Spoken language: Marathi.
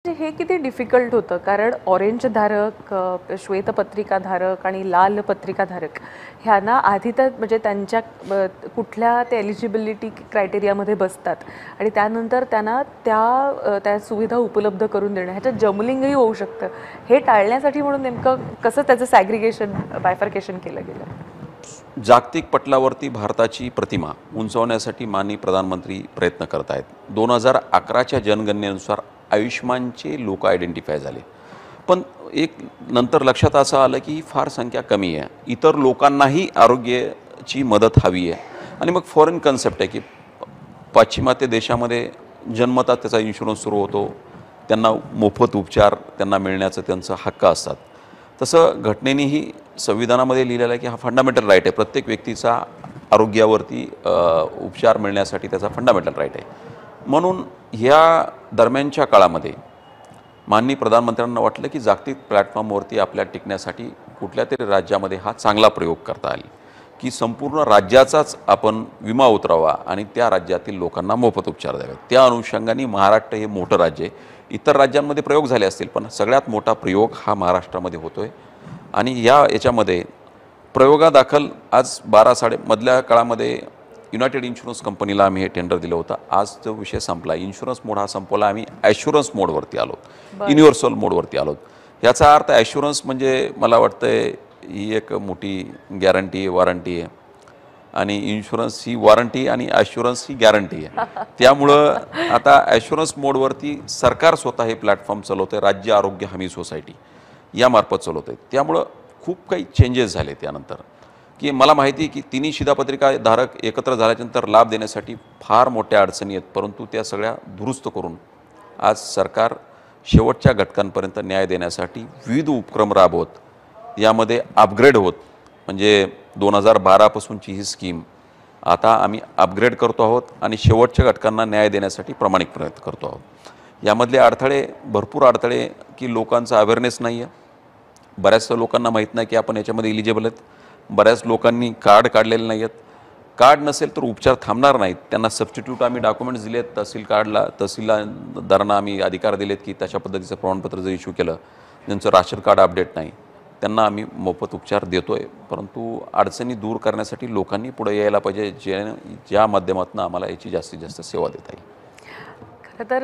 म्हणजे हे किती डिफिकल्ट होतं कारण ऑरेंज धारक, श्वेतपत्रिकाधारक आणि लाल पत्रिकाधारक ह्यांना आधी तर म्हणजे त्यांच्या कुठल्या ते एलिजिबिलिटी क्रायटेरियामध्ये बसतात आणि त्यानंतर त्यांना त्या सुविधा उपलब्ध करून देणं ह्याच्यात जमलिंगही होऊ शकतं. हे टाळण्यासाठी म्हणून नेमकं कसं त्याचं सॅग्रिगेशन बायफर्केशन केलं गेलं? जागतिक पटलावरती भारताची प्रतिमा उंचावण्यासाठी माननीय प्रधानमंत्री प्रयत्न करत आहेत. 2011च्या जनगणनेनुसार आयुष्मानचे लोक आयडेंटिफाय झाले, पण एक नंतर लक्षात असं आलं की ही फार संख्या कमी आहे. इतर लोकांनाही आरोग्याची मदत हवी आहे आणि मग फॉरेन कन्सेप्ट आहे की पाश्चिमात्य देशामध्ये जन्मतात त्याचा इन्शुरन्स सुरू होतो, त्यांना मोफत उपचार त्यांना मिळण्याचं त्यांचं हक्क असतात. तसं घटनेनेही संविधानामध्ये लिहिलेलं आहे की हा फंडामेंटल राईट आहे. प्रत्येक व्यक्तीचा आरोग्यावरती उपचार मिळण्यासाठी त्याचा फंडामेंटल राईट आहे. म्हणून ह्या दरम्यानच्या काळामध्ये माननीय प्रधानमंत्र्यांना वाटलं की जागतिक प्लॅटफॉर्मवरती आपल्या टिकण्यासाठी कुठल्या तरी राज्यामध्ये हा चांगला प्रयोग करता आला की संपूर्ण राज्याचाच आपण विमा उतरावा आणि त्या राज्यातील लोकांना मोफत उपचार द्यावे. त्या अनुषंगाने महाराष्ट्र हे मोठं राज्य आहे. इतर राज्यांमध्ये प्रयोग झाले असतील, पण सगळ्यात मोठा प्रयोग हा महाराष्ट्रामध्ये होतो आहे. आणि याच्यामध्ये प्रयोगादाखल आज 12 मधल्या काळामध्ये युनायटेड इन्शुरन्स कंपनीला आम्ही हे टेंडर दिलं होतं. आज जो विषय संपला, इन्शुरन्स मोड हा संपवला, आम्ही ॲश्युरन्स मोडवरती आलो, युनिव्हर्सल मोडवरती आलो. याचा अर्थ ॲश्युरन्स म्हणजे मला वाटतं ही एक मोठी गॅरंटी वॉरंटी आहे आणि इन्शुरन्स ही वॉरंटी आणि ॲश्युरन्स ही गॅरंटी आहे. त्यामुळं आता ॲश्युरन्स मोडवरती सरकार स्वतः हे प्लॅटफॉर्म चालवतं आहे. राज्य आरोग्य हमी सोसायटी यामार्फत चालवतं आहे. त्यामुळं खूप काही चेंजेस झाले त्यानंतर की मला माहिती आहे की तिन्ही शिधापत्रिकाधारक एकत्र झाल्यानंतर लाभ देण्यासाठी फार मोठ्या अडचणी आहेत, परंतु त्या सगळ्या दुरुस्त करून आज सरकार शेवटच्या घटकांपर्यंत न्याय देण्यासाठी विविध उपक्रम राबवत यामध्ये अपग्रेड होत. म्हणजे 2012पासूनची ही स्कीम आता आम्ही अपग्रेड करतो आहोत आणि शेवटच्या घटकांना न्याय देण्यासाठी प्रामाणिक प्रयत्न करतो आहोत. यामधले अडथळे भरपूर अडथळे की लोकांचा अवेअरनेस नाही आहे. बऱ्याचशा लोकांना माहीत नाही की आपण याच्यामध्ये इलिजिबल आहेत. बऱ्याच लोकांनी कार्ड काढलेले नाही आहेत. कार्ड नसेल तर उपचार थांबणार नाहीत. त्यांना सबस्टिट्यूट आम्ही डॉक्युमेंट्स दिलेत. तहसीलदारांना आम्ही अधिकार दिलेत की तशा पद्धतीचं प्रमाणपत्र जर इश्यू केलं, ज्यांचं राशन कार्ड अपडेट नाही, त्यांना आम्ही मोफत उपचार देतो आहे. परंतु अडचणी दूर करण्यासाठी लोकांनी पुढे यायला पाहिजे, ज्या माध्यमातून आम्हाला याची जास्तीत जास्त सेवा देता येईल. खरं तर